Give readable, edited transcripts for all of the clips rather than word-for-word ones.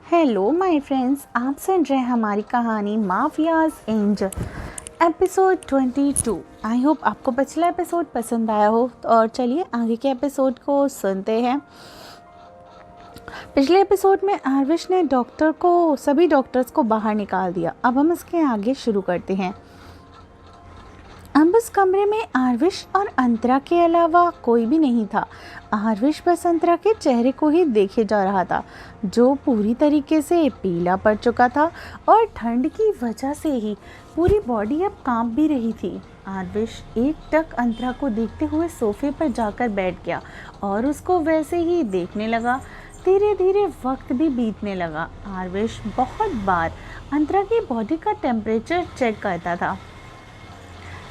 Hello my friends, आप सुन रहे हैं हमारी कहानी mafias angel episode 22। I hope आपको पिछला एपिसोड पसंद आया हो। और चलिए आगे के एपिसोड को सुनते हैं। पिछले एपिसोड में आरविश ने सभी डॉक्टर्स को बाहर निकाल दिया। अब हम इसके आगे शुरू करते हैं। अब उस कमरे में आरविश और अंतरा के अलावा कोई भी नहीं था। आरविश बस अंतरा के चेहरे को ही देखे जा रहा था, जो पूरी तरीके से पीला पड़ चुका था और ठंड की वजह से ही पूरी बॉडी अब कांप भी रही थी। आरविश एकटक अंतरा को देखते हुए सोफे पर जाकर बैठ गया और उसको वैसे ही देखने लगा। धीरे धीरे वक्त भी बीतने लगा। आरविश बहुत बार अंतरा की बॉडी का टेम्परेचर चेक करता था,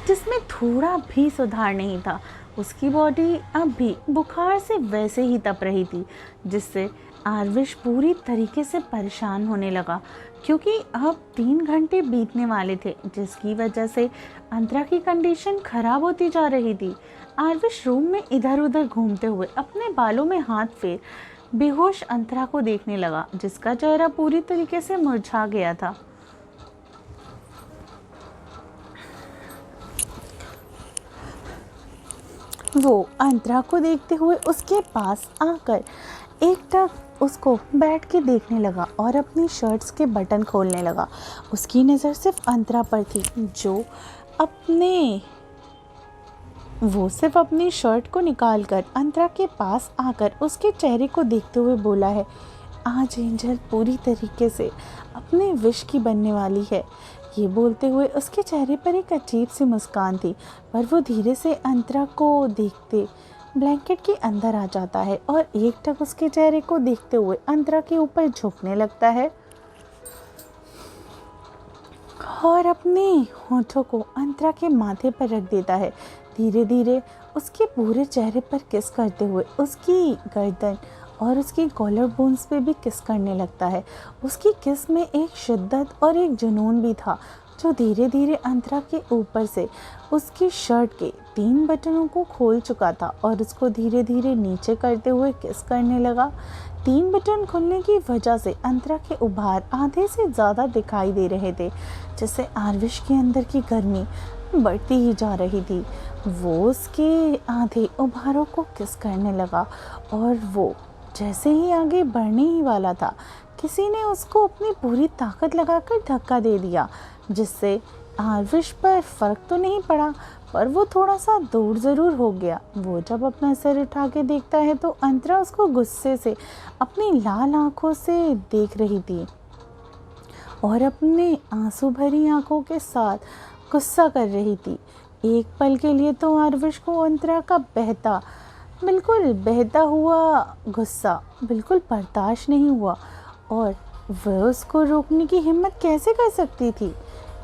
जिसमें थोड़ा भी सुधार नहीं था। उसकी बॉडी अब भी बुखार से वैसे ही तप रही थी, जिससे आरविश पूरी तरीके से परेशान होने लगा, क्योंकि अब 3 घंटे बीतने वाले थे, जिसकी वजह से अंतरा की कंडीशन खराब होती जा रही थी। आरविश रूम में इधर उधर घूमते हुए अपने बालों में हाथ फेर बेहोश अंतरा को देखने लगा, जिसका चेहरा पूरी तरीके से मुरझा गया था। वो अंतरा को देखते हुए उसके पास आकर एकटक उसको बैठ के देखने लगा और अपनी शर्ट्स के बटन खोलने लगा। उसकी नज़र सिर्फ अंतरा पर थी, वो सिर्फ अपनी शर्ट को निकालकर अंतरा के पास आकर उसके चेहरे को देखते हुए बोला है, आज एंजल पूरी तरीके से अपने विश की बनने वाली है। ये बोलते हुए उसके चेहरे पर एक अजीब सी मुस्कान थी, पर वो धीरे से अंतरा को देखते ब्लैंकेट के अंदर आ जाता है और एकटक उसके चेहरे को देखते हुए अंतरा के ऊपर झुकने लगता है और अपने होठों को अंतरा के माथे पर रख देता है। धीरे धीरे उसके पूरे चेहरे पर किस करते हुए उसकी गर्दन और उसकी कॉलर बोन्स पे भी किस करने लगता है। उसकी किस में एक शिद्दत और एक जुनून भी था, जो धीरे धीरे अंतरा के ऊपर से उसकी शर्ट के 3 बटनों को खोल चुका था और उसको धीरे धीरे नीचे करते हुए किस करने लगा। 3 बटन खुलने की वजह से अंतरा के उभार आधे से ज़्यादा दिखाई दे रहे थे, जिससे आरविश के अंदर की गर्मी बढ़ती ही जा रही थी। वो उसके आधे उभारों को किस करने लगा और वो जैसे ही आगे बढ़ने ही वाला था, किसी ने उसको अपनी पूरी ताकत लगाकर धक्का दे दिया, जिससे आरविश पर फर्क तो नहीं पड़ा, पर वो थोड़ा सा दूर ज़रूर हो गया। वो जब अपना सिर उठा के देखता है तो अंतरा उसको गुस्से से अपनी लाल आंखों से देख रही थी और अपने आंसू भरी आंखों के साथ गुस्सा कर रही थी। एक पल के लिए तो आरविश को अंतरा का बिल्कुल बहता हुआ गुस्सा बिल्कुल बर्दाश्त नहीं हुआ और वह उसको रोकने की हिम्मत कैसे कर सकती थी,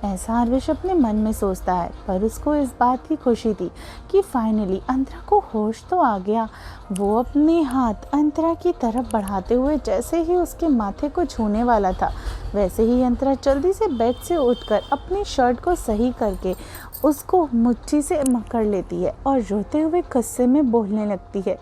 ऐसा आरविश अपने मन में सोचता है। पर उसको इस बात की खुशी थी कि फाइनली अंतरा को होश तो आ गया। वो अपने हाथ अंतरा की तरफ बढ़ाते हुए जैसे ही उसके माथे को छूने वाला था, वैसे ही अंतरा जल्दी से बेड से उठकर अपनी शर्ट को सही करके उसको मुट्ठी से पकड़ लेती है और रोते हुए गुस्से में बोलने लगती है,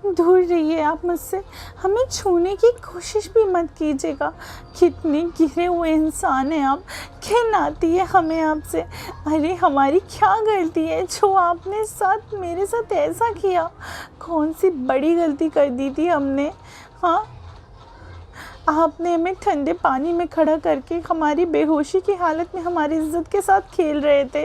दूर रहिए आप मुझसे, हमें छूने की कोशिश भी मत कीजिएगा। कितने गिरे हुए इंसान हैं आप, घिन आती है हमें आपसे। अरे हमारी क्या गलती है जो आपने मेरे साथ ऐसा किया? कौन सी बड़ी गलती कर दी थी हमने? हाँ, आपने हमें ठंडे पानी में खड़ा करके हमारी बेहोशी की हालत में हमारी इज्जत के साथ खेल रहे थे।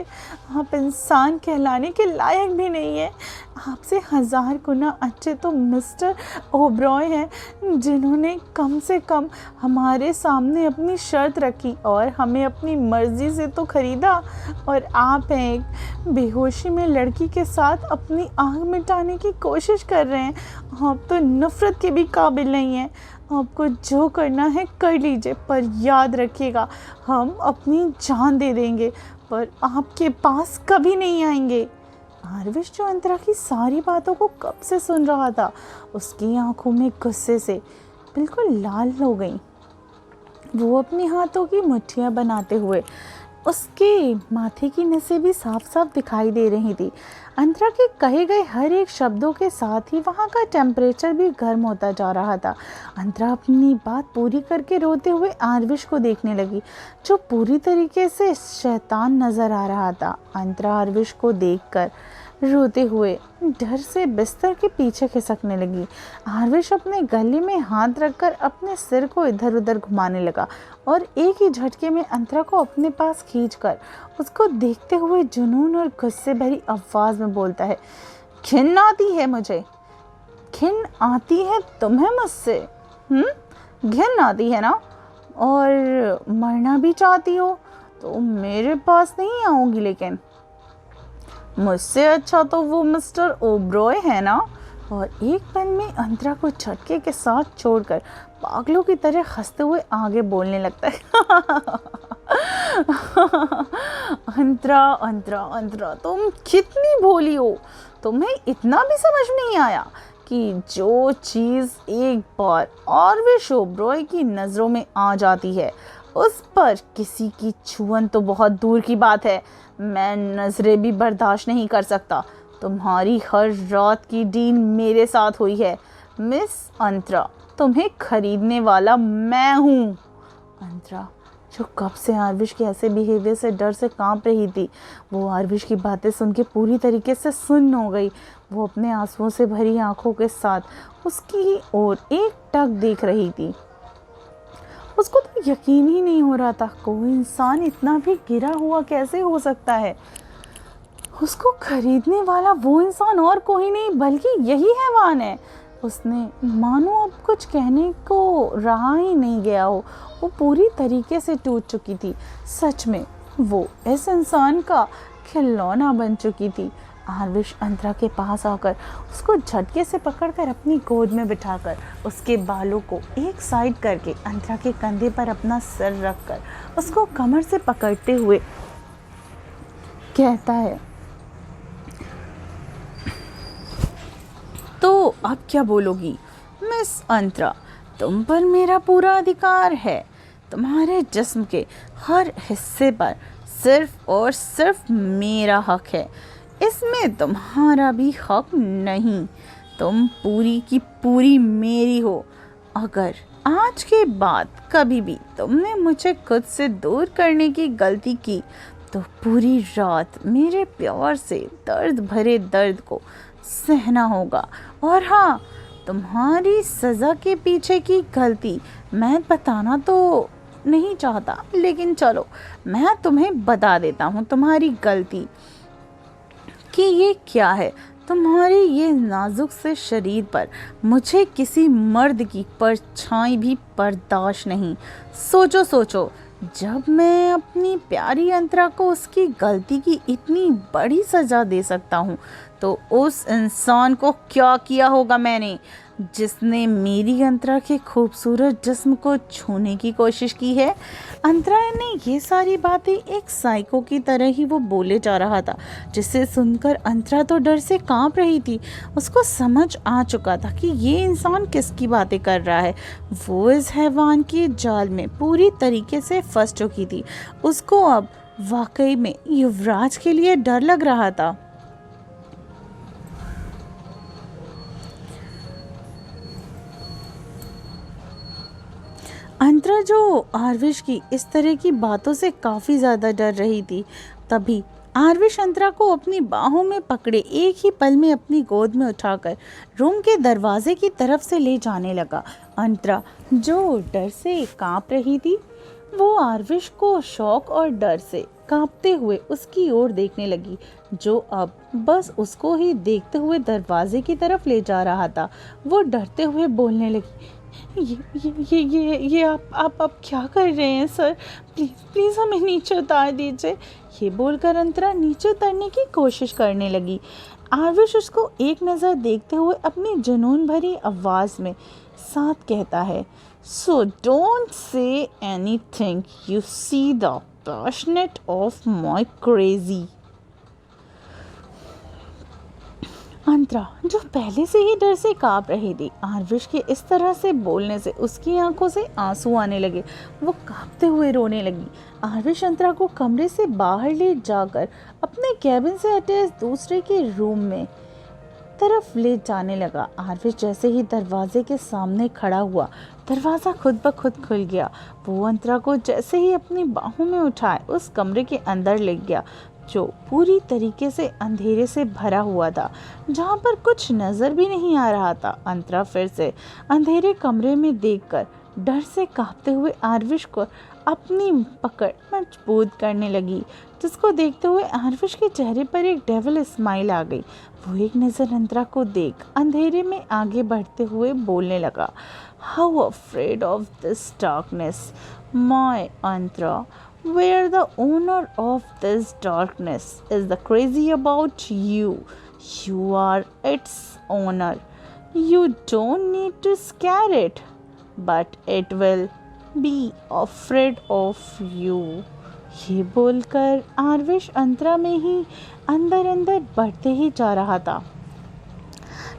आप इंसान कहलाने के लायक भी नहीं है। आपसे 1000 गुना अच्छे तो मिस्टर ओबरॉय हैं, जिन्होंने कम से कम हमारे सामने अपनी शर्त रखी और हमें अपनी मर्ज़ी से तो ख़रीदा। और आप हैं एक बेहोशी में लड़की के साथ अपनी आँख मिटाने की कोशिश कर रहे हैं। आप तो नफ़रत के भी काबिल नहीं हैं। आपको जो करना है कर लीजिए, पर याद रखिएगा हम अपनी जान दे देंगे, पर आपके पास कभी नहीं आएंगे। आरविश, जो अंतरा की सारी बातों को कब से सुन रहा था, उसकी आंखों में गुस्से से बिल्कुल लाल हो गई। वो अपने हाथों की मुट्ठियाँ बनाते हुए उसके माथे की नसें भी साफ साफ दिखाई दे रही थी। अंतरा के कहे गए हर एक शब्दों के साथ ही वहाँ का टेम्परेचर भी गर्म होता जा रहा था। अंतरा अपनी बात पूरी करके रोते हुए आरविश को देखने लगी, जो पूरी तरीके से शैतान नजर आ रहा था। अंतरा आरविश को देखकर रोते हुए डर से बिस्तर के पीछे खिसकने लगी। आरविश अपने गले में हाथ रखकर अपने सिर को इधर उधर घुमाने लगा और एक ही झटके में अंतरा को अपने पास खींचकर उसको देखते हुए जुनून और गुस्से भरी आवाज में बोलता है, घिन आती है मुझे, घिन आती है तुम्हें मुझसे, घिन आती है ना? और मरना भी चाहती हो तो मेरे पास नहीं आओगी, लेकिन मुझसे अच्छा तो वो मिस्टर ओब्रॉय है ना? और एक पल में अंतरा को झटके के साथ छोड़कर पागलों की तरह हंसते हुए आगे बोलने लगता है। अंतरा अंतरा अंतरा, तुम कितनी भोली हो। तुम्हें इतना भी समझ नहीं आया कि जो चीज़ एक बार आरविश ओब्रॉय की नज़रों में आ जाती है उस पर किसी की छुअन तो बहुत दूर की बात है, मैं नजरें भी बर्दाश्त नहीं कर सकता। तुम्हारी हर रात की डील मेरे साथ हुई है मिस अंतरा, तुम्हें खरीदने वाला मैं हूँ। अंतरा, जो कब से आरविश के ऐसे बिहेवियर से डर से कांप रही थी, वो आरविश की बातें सुन के पूरी तरीके से सुन्न हो गई। वो अपने आंसुओं से भरी आंखों के साथ उसकी ओर एकटक देख रही थी। उसको तो यकीन ही नहीं हो रहा था, कोई इंसान इतना भी गिरा हुआ कैसे हो सकता है। उसको खरीदने वाला वो इंसान और कोई नहीं बल्कि यही हैवान है। उसने मानो अब कुछ कहने को रहा ही नहीं गया हो, वो पूरी तरीके से टूट चुकी थी। सच में वो इस इंसान का खिलौना बन चुकी थी। आरविश अंतरा के पास आकर उसको झटके से पकड़कर अपनी गोद में बिठाकर उसके बालों को एक साइड करके अंतरा के कंधे पर अपना सिर रखकर उसको कमर से पकड़ते हुए कहता है, तो अब क्या बोलोगी मिस अंतरा? तुम पर मेरा पूरा अधिकार है। तुम्हारे जिस्म के हर हिस्से पर सिर्फ और सिर्फ मेरा हक है, इसमें तुम्हारा भी हक नहीं। तुम पूरी की पूरी मेरी हो। अगर आज के बाद कभी भी तुमने मुझे खुद से दूर करने की गलती की तो पूरी रात मेरे प्यार से दर्द भरे दर्द को सहना होगा। और हाँ, तुम्हारी सज़ा के पीछे की गलती मैं बताना तो नहीं चाहता, लेकिन चलो मैं तुम्हें बता देता हूँ तुम्हारी गलती कि ये क्या है। तुम्हारे ये नाजुक से शरीर पर मुझे किसी मर्द की परछाई भी बर्दाश्त नहीं। सोचो सोचो, जब मैं अपनी प्यारी अंतरा को उसकी गलती की इतनी बड़ी सज़ा दे सकता हूँ तो उस इंसान को क्या किया होगा मैंने, जिसने मेरी अंतरा के खूबसूरत जिस्म को छूने की कोशिश की है। अंतरा ने ये सारी बातें एक साइको की तरह ही वो बोले जा रहा था, जिसे सुनकर अंतरा तो डर से कांप रही थी। उसको समझ आ चुका था कि ये इंसान किसकी बातें कर रहा है। वो इस हैवान के जाल में पूरी तरीके से फंस चुकी थी। उसको अब वाकई में युवराज के लिए डर लग रहा था। अंतरा, जो आरविश की इस तरह की बातों से काफ़ी ज़्यादा डर रही थी, तभी आरविश अंतरा को अपनी बाहों में पकड़े एक ही पल में अपनी गोद में उठाकर रूम के दरवाजे की तरफ से ले जाने लगा। अंतरा, जो डर से कांप रही थी, वो आरविश को शौक और डर से कांपते हुए उसकी ओर देखने लगी, जो अब बस उसको ही देखते हुए दरवाजे की तरफ ले जा रहा था। वो डरते हुए बोलने लगी, ये आप क्या कर रहे हैं सर? प्लीज़ हमें नीचे उतार दीजिए। ये बोलकर अंतरा नीचे उतरने की कोशिश करने लगी। आरविश उसको एक नज़र देखते हुए अपनी जुनून भरी आवाज़ में साथ कहता है, so don't say anything, you see the passionate of my crazy. Antara जो पहले से ही डर से कांप रही थी, आरविश के इस तरह से बोलने से उसकी आंखों से आंसू आने लगे। वो कांपते हुए रोने लगी। आरविश अंतरा को कमरे से बाहर ले जाकर अपने कैबिन से अटैच दूसरे के रूम में तरफ ले जाने लगा। आरविश जैसे ही दरवाजे के सामने खड़ा हुआ, दरवाज़ा खुद ब खुद खुल गया। वो अंतरा को जैसे ही अपनी बाहों में उठाए उस कमरे के अंदर ले गया, जो पूरी तरीके से अंधेरे से भरा हुआ था, जहाँ पर कुछ नज़र भी नहीं आ रहा था। अंतरा फिर से अंधेरे कमरे में देखकर डर से कांपते हुए आरविश को अपनी पकड़ मजबूत करने लगी, जिसको देखते हुए आरविश के चेहरे पर एक डेविल स्माइल आ गई। वो एक नज़र अंतरा को देख अंधेरे में आगे बढ़ते हुए बोलने लगा, how afraid of this darkness my Antara, where the owner of this darkness is the crazy about you. You are its owner. You don't need to scare it, but it will be afraid of you. ये बोलकर आरविश अंतरा में ही अंदर अंदर बढ़ते ही जा रहा था,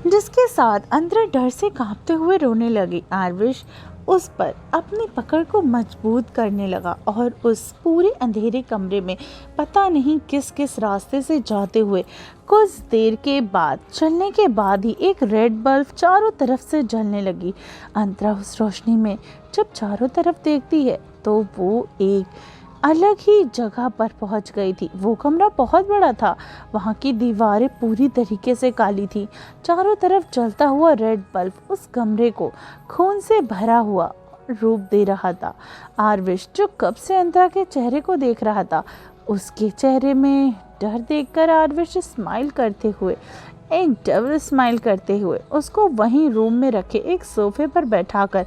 जिसके साथ अंतरा डर से कांपते हुए रोने लगी। आरविश उस पर अपनी पकड़ को मजबूत करने लगा और उस पूरे अंधेरे कमरे में पता नहीं किस किस रास्ते से जाते हुए कुछ देर के बाद चलने के बाद ही एक रेड बल्ब चारों तरफ से जलने लगी। अंतरा उस रोशनी में जब चारों तरफ देखती है तो वो एक अलग ही जगह पर पहुंच गई थी। वो कमरा बहुत बड़ा था, वहाँ की दीवारें पूरी तरीके से काली थी। चारों तरफ जलता हुआ रेड बल्ब उस कमरे को खून से भरा हुआ रूप दे रहा था। आरविश जो कब से अंतरा के चेहरे को देख रहा था, उसके चेहरे में डर देखकर आरविश स्माइल करते हुए, एक डेविल स्माइल करते हुए उसको वहीं रूम में रखे एक सोफे पर बैठाकर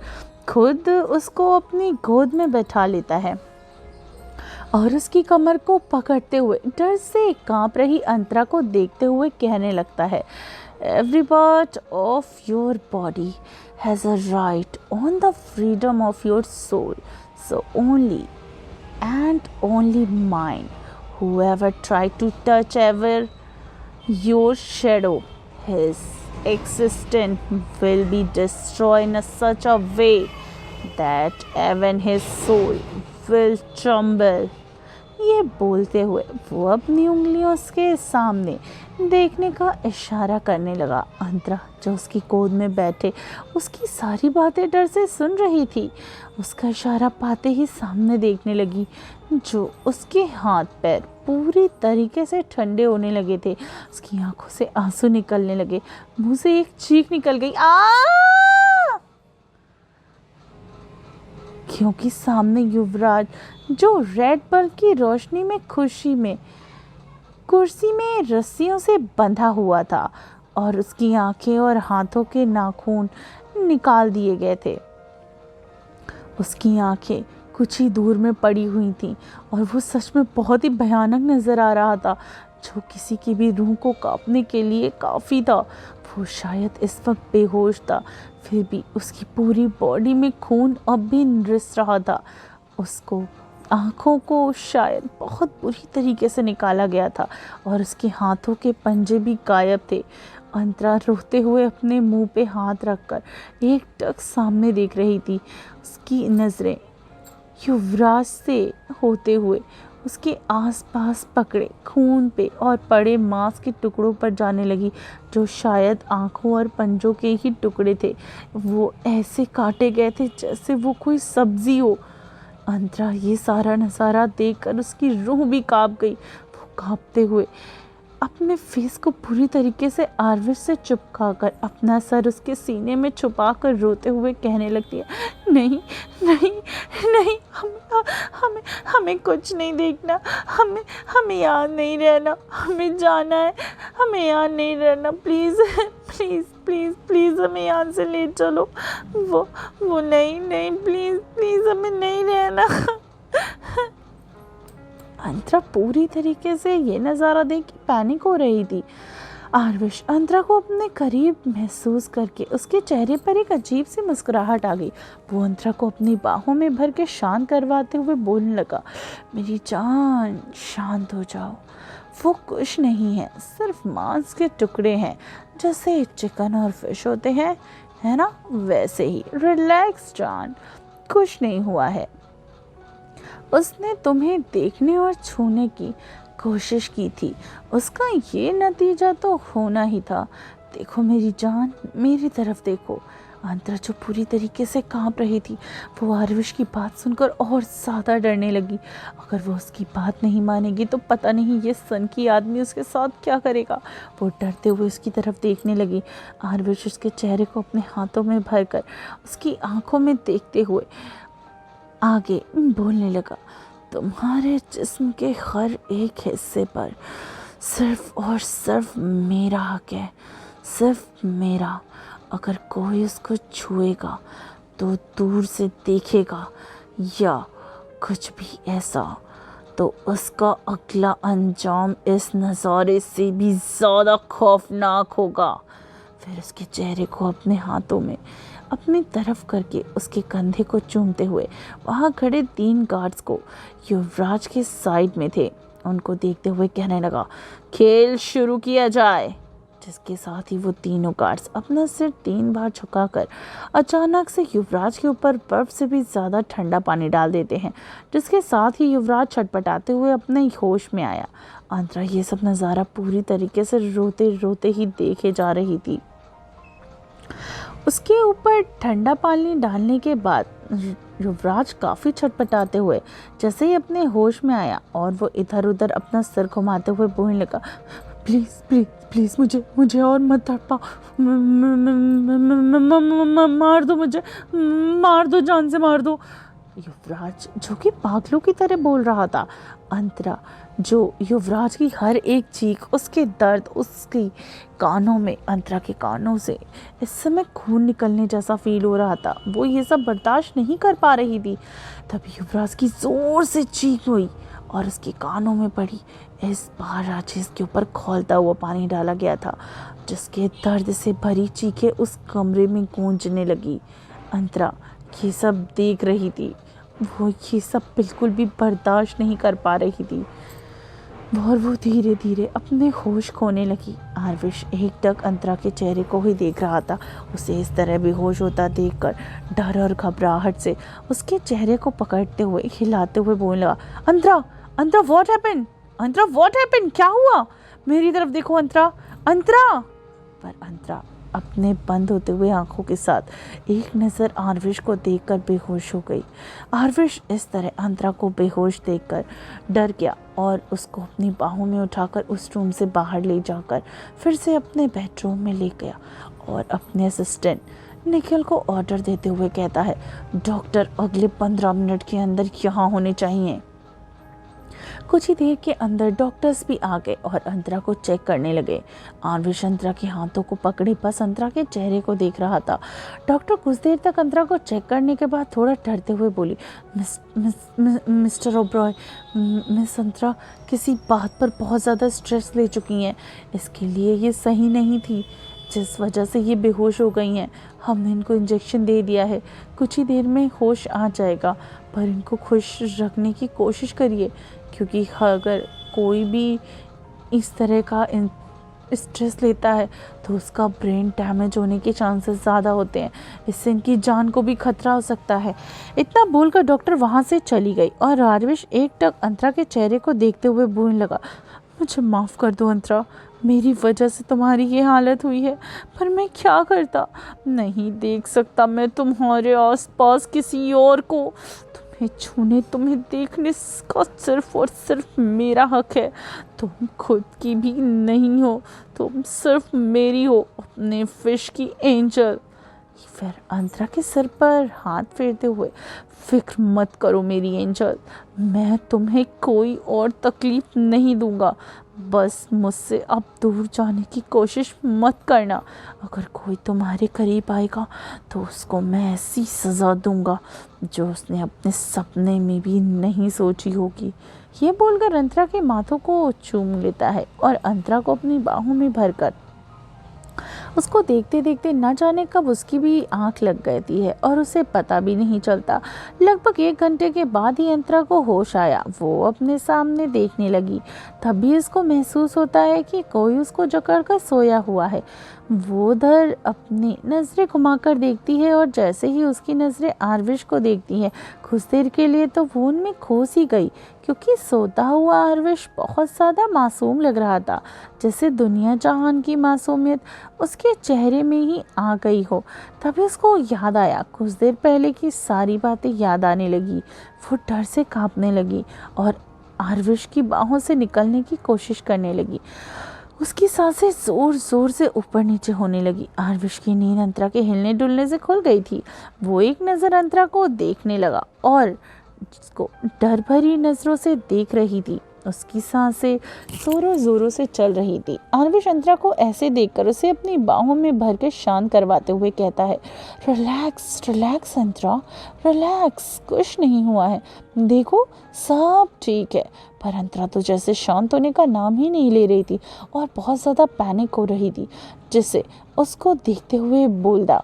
खुद उसको अपनी गोद में बैठा लेता है और उसकी कमर को पकड़ते हुए डर से कांप रही अंतरा को देखते हुए कहने लगता है, Every part of your body has a right on the freedom of your soul, so only and only mine. Whoever tried to touch ever your shadow, his existence will be destroyed in such a way that even his soul will tremble. ये बोलते हुए वो अपनी उंगलियों के सामने देखने का इशारा करने लगा। अंतरा जो उसकी गोद में बैठे उसकी सारी बातें डर से सुन रही थी, उसका इशारा पाते ही सामने देखने लगी, जो उसके हाथ पैर पूरी तरीके से ठंडे होने लगे थे। उसकी आंखों से आंसू निकलने लगे, मुंह से एक चीख निकल गई, क्योंकि सामने युवराज जो रेड बल्ब की रोशनी में खुशी में कुर्सी में रस्सियों से बंधा हुआ था और उसकी आंखें और हाथों के नाखून निकाल दिए गए थे। उसकी आंखें कुछ ही दूर में पड़ी हुई थीं और वो सच में बहुत ही भयानक नज़र आ रहा था, जो किसी की भी रूह को कांपने के लिए काफ़ी था। वो शायद इस वक्त बेहोश था, फिर भी उसकी पूरी बॉडी में खून अब भी रिस रहा था। उसको आँखों को शायद बहुत बुरी तरीके से निकाला गया था और उसके हाथों के पंजे भी गायब थे। अंतरा रोते हुए अपने मुंह पे हाथ रखकर एक टक सामने देख रही थी। उसकी नज़रें युवराज से होते हुए उसके आसपास पकड़े खून पे और पड़े मांस के टुकड़ों पर जाने लगी, जो शायद आँखों और पंजों के ही टुकड़े थे। वो ऐसे काटे गए थे जैसे वो कोई सब्जी हो। अंतरा ये सारा नज़ारा देखकर उसकी रूह भी कांप गई। वो कांपते हुए अपने फेस को पूरी तरीके से आरविश से चिपकाकर अपना सर उसके सीने में छुपाकर रोते हुए कहने लगती है, नहीं नहीं नहीं, हमें कुछ नहीं देखना, हमें यहाँ नहीं रहना, हमें जाना है, हमें यहाँ नहीं रहना, प्लीज़ प्लीज़ प्लीज़ प्लीज़ हमें यहाँ से ले चलो। वो नहीं प्लीज़ प्लीज़ हमें नहीं रहना। अंतरा पूरी तरीके से ये नज़ारा देख के पैनिक हो रही थी। आरविश अंतरा को अपने करीब महसूस करके उसके चेहरे पर एक अजीब सी मुस्कुराहट आ गई। वो अंतरा को अपनी बाहों में भर के शांत करवाते हुए बोलने लगा, मेरी जान शांत हो जाओ, वो कुछ नहीं है, सिर्फ मांस के टुकड़े हैं, जैसे चिकन और फिश होते हैं, है ना, वैसे ही। रिलैक्स जान, कुछ नहीं हुआ है। उसने तुम्हें देखने और छूने की कोशिश की थी, उसका ये नतीजा तो होना ही था। देखो मेरी जान, मेरी तरफ देखो। अंतरा जो पूरी तरीके से कांप रही थी, वो आरविश की बात सुनकर और ज़्यादा डरने लगी। अगर वो उसकी बात नहीं मानेगी तो पता नहीं ये सन की आदमी उसके साथ क्या करेगा। वो डरते हुए उसकी तरफ देखने लगी। आरविश उसके चेहरे को अपने हाथों में भरकर उसकी आंखों में देखते हुए आगे बोलने लगा। तुम्हारे जिस्म के हर एक हिस्से पर सिर्फ और सिर्फ मेरा हक है, सिर्फ मेरा। अगर कोई उसको छुएगा तो दूर से देखेगा या कुछ भी ऐसा, तो उसका अगला अंजाम इस नज़ारे से भी ज़्यादा खौफनाक होगा। फिर उसके चेहरे को अपने हाथों में अपनी तरफ करके उसके कंधे को चूमते हुए वहाँ खड़े 3 गार्ड्स को युवराज के साइड में थे उनको देखते हुए कहने लगा, खेल शुरू किया जाए। जिसके साथ ही वो तीनों गार्ड्स अपना सिर 3 बार झुकाकर अचानक से युवराज के ऊपर बर्फ से भी ज़्यादा ठंडा पानी डाल देते हैं, जिसके साथ ही युवराज छटपटाते हुए अपने होश में आया। अंतरा ये सब नज़ारा पूरी तरीके से रोते रोते ही देखे जा रही थी। उसके ऊपर ठंडा पानी डालने के बाद युवराज काफ़ी छटपटाते हुए जैसे ही अपने होश में आया और वो इधर उधर अपना सिर घुमाते हुए बोलने लगा, प्लीज़ प्लीज़ प्लीज़ मुझे और मत तड़पाओ, मार दो मुझे, मार दो, जान से मार दो। युवराज जो कि पागलों की तरह बोल रहा था। अंतरा जो युवराज की हर एक चीख, उसके दर्द, उसकी कानों में, अंतरा के कानों से इस समय खून निकलने जैसा फील हो रहा था। वो ये सब बर्दाश्त नहीं कर पा रही थी। तभी युवराज की ज़ोर से चीख हुई और उसके कानों में पड़ी। इस बार राजेश के ऊपर खौलता हुआ पानी डाला गया था, जिसके दर्द से भरी चीखें उस कमरे में गूंजने लगी। अंतरा ये सब देख रही थी। वो ये सब बिल्कुल भी बर्दाश्त नहीं कर पा रही थी और वो धीरे धीरे अपने होश खोने लगी। आरविश एकटक अंतरा के चेहरे को ही देख रहा था। उसे इस तरह बेहोश होता देखकर डर और घबराहट से उसके चेहरे को पकड़ते हुए हिलाते हुए बोलने लगा, Antara, Antara what happened, Antara what happened, क्या हुआ, मेरी तरफ देखो अंतरा, अंतरा। पर अंतरा अपने बंद होते हुए आंखों के साथ एक नज़र आरविश को देखकर बेहोश हो गई। आरविश इस तरह अंतरा को बेहोश देखकर डर गया और उसको अपनी बाहों में उठाकर उस रूम से बाहर ले जाकर फिर से अपने बेडरूम में ले गया और अपने असिस्टेंट निखिल को ऑर्डर देते हुए कहता है, डॉक्टर अगले 15 मिनट के अंदर यहाँ होने चाहिए। कुछ ही देर के अंदर डॉक्टर्स भी आ गए और अंतरा को चेक करने लगे। आरविश अंतरा के हाथों को पकड़े बस अंतरा के चेहरे को देख रहा था। डॉक्टर कुछ देर तक अंतरा को चेक करने के बाद थोड़ा डरते हुए बोली, मिस्टर ओब्रॉय, मिस अंतरा किसी बात पर बहुत ज़्यादा स्ट्रेस ले चुकी हैं, इसके लिए ये सही नहीं थी जिस वजह से ये बेहोश हो गई हैं। हमने इनको इंजेक्शन दे दिया है, कुछ ही देर में होश आ जाएगा, पर इनको खुश रखने की कोशिश करिए, क्योंकि अगर कोई भी इस तरह का स्ट्रेस लेता है तो उसका ब्रेन डैमेज होने के चांसेस ज़्यादा होते हैं, इससे इनकी जान को भी खतरा हो सकता है। इतना बोलकर डॉक्टर वहाँ से चली गई और आरविश एकटक अंतरा के चेहरे को देखते हुए बोलने लगा, मुझे माफ़ कर दो अंतरा, मेरी वजह से तुम्हारी ये हालत हुई है, पर मैं क्या करता, नहीं देख सकता मैं तुम्हारे आसपास किसी और को। तुम्हें छूने, तुम्हें देखने का सिर्फ और सिर्फ मेरा हक है। तुम खुद की भी नहीं हो, तुम सिर्फ मेरी हो, अपने फिश की एंजल। फिर अंतरा के सिर पर हाथ फेरते हुए, फिक्र मत करो मेरी एंजल, मैं तुम्हें कोई और तकलीफ नहीं दूंगा, बस मुझसे अब दूर जाने की कोशिश मत करना। अगर कोई तुम्हारे करीब आएगा तो उसको मैं ऐसी सज़ा दूंगा जो उसने अपने सपने में भी नहीं सोची होगी। ये बोलकर अंतरा के माथों को चूम लेता है और अंतरा को अपनी बाहों में भरकर उसको देखते देखते न जाने कब उसकी भी आंख लग गई है और उसे पता भी नहीं चलता। लगभग 1 घंटे के बाद ही अंतरा को होश आया। वो अपने सामने देखने लगी। तभी उसको महसूस होता है कि कोई उसको जकड़कर सोया हुआ है। वो उधर अपनी नज़रें घुमाकर देखती है और जैसे ही उसकी नज़रें आरविश को देखती हैं, कुछ देर के लिए तो वो उनमें खो सी गई, क्योंकि सोता हुआ आरविश बहुत ज़्यादा मासूम लग रहा था, जैसे दुनिया जहान की मासूमियत उसके चेहरे में ही आ गई हो। तभी उसको याद आया, कुछ देर पहले की सारी बातें याद आने लगी। वो डर से कांपने लगी और आरविश की बाहों से निकलने की कोशिश करने लगी। उसकी सांसें जोर जोर से ऊपर नीचे होने लगी। आरविश की नींद अंतरा के हिलने डुलने से खुल गई थी। वो एक नज़र अंतरा को देखने लगा और जिसको डर भरी नज़रों से देख रही थी। उसकी सांसें जोरों जोरों से चल रही थी। आरविश अंतरा को ऐसे देखकर उसे अपनी बाहों में भरकर शांत करवाते हुए कहता है, रिलैक्स रिलैक्स अंतरा, रिलैक्स, कुछ नहीं हुआ है, देखो सब ठीक है। पर अंतरा तो जैसे शांत होने का नाम ही नहीं ले रही थी और बहुत ज़्यादा पैनिक हो रही थी, जिससे उसको देखते हुए बोला,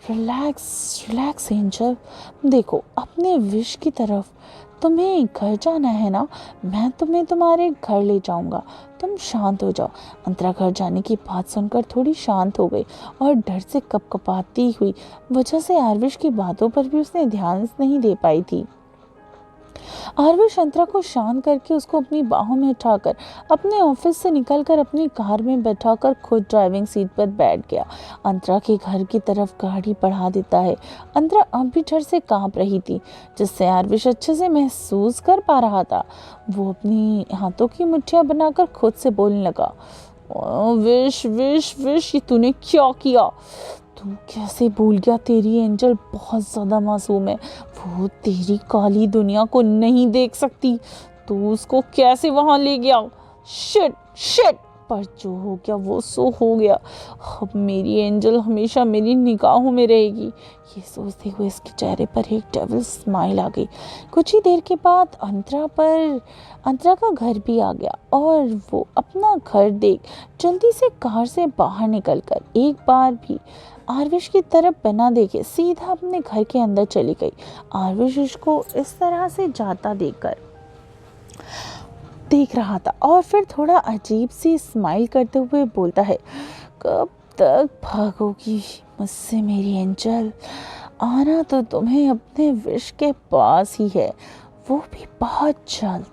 रिलैक्स रिलैक्स एंजल, देखो अपने विश की तरफ। तुम्हें घर जाना है ना, मैं तुम्हें तुम्हारे घर ले जाऊंगा, तुम शांत हो जाओ। अंतरा घर जाने की बात सुनकर थोड़ी शांत हो गई और डर से कपकपाती हुई वजह से आरविश की बातों पर भी उसने ध्यान नहीं दे पाई थी। आरविश अंतरा को शांत करके उसको अपनी बाहों में उठाकर अपने ऑफिस से निकलकर अपनी कार में बैठाकर खुद ड्राइविंग सीट पर बैठ गया। अंतरा के घर की तरफ गाड़ी बढ़ा देता है। अंतरा अब भी डर से कांप रही थी, जिससे आरविश अच्छे से महसूस कर पा रहा था। वो अपनी हाथों की मुट्ठियां बनाकर खुद से बोलने लगा, विश विश विश, ये तूने क्या किया? तू कैसे भूल गया? तेरी एंजल बहुत ज़्यादा मासूम है, वो तेरी काली दुनिया को नहीं देख सकती। तू उसको कैसे वहाँ ले गया? शिट शिट, पर जो हो गया वो सो हो गया। अब मेरी एंजल हमेशा मेरी निगाहों में रहेगी। ये सोचते हुए इसके चेहरे पर एक डेविल स्माइल आ गई। कुछ ही देर के बाद अंतरा का घर भी आ गया और वो अपना घर देख जल्दी से कार से बाहर निकलकर एक बार भी आरविश की तरफ बिना देखे सीधा अपने घर के अंदर चली गई। आरविश उसको इस तरह से जाता देख रहा था और फिर थोड़ा अजीब सी स्माइल करते हुए बोलता है, कब तक भागोगी मुझसे मेरी एंजल? आना तो तुम्हें अपने विश के पास ही है, वो भी बहुत जल्द।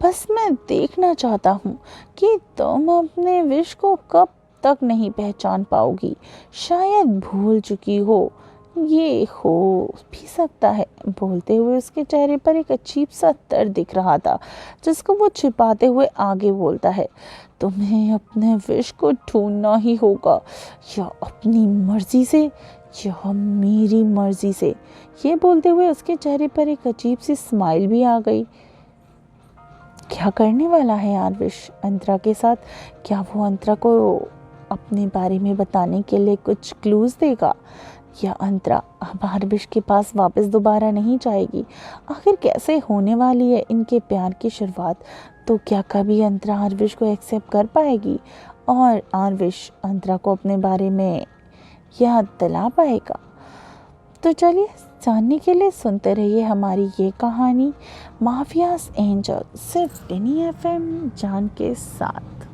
बस मैं देखना चाहता हूँ कि तुम अपने विश को कब तक नहीं पहचान पाओगी। शायद भूल चुकी हो, ये हो भी सकता है। बोलते हुए उसके चेहरे पर एक अजीब सा दर्द दिख रहा था, जिसको वो छिपाते हुए आगे बोलता है, तुम्हें अपने विश को ढूंढना ही होगा, या अपनी मर्जी से या मेरी मर्जी से। ये बोलते हुए उसके चेहरे पर एक अजीब सी स्माइल भी आ गई। क्या करने वाला है आरविश अंतरा के साथ? क्या वो अंतरा को अपने बारे में बताने के लिए कुछ क्लूज देगा, या अंतरा अब आरविश के पास वापस दोबारा नहीं जाएगी? आखिर कैसे होने वाली है इनके प्यार की शुरुआत? तो क्या कभी अंतरा आरविश को एक्सेप्ट कर पाएगी और आरविश अंतरा को अपने बारे में याद दिला पाएगा? तो चलिए जानने के लिए सुनते रहिए हमारी ये कहानी माफियाज एंजल, सिर्फ डिनी FM जान के साथ।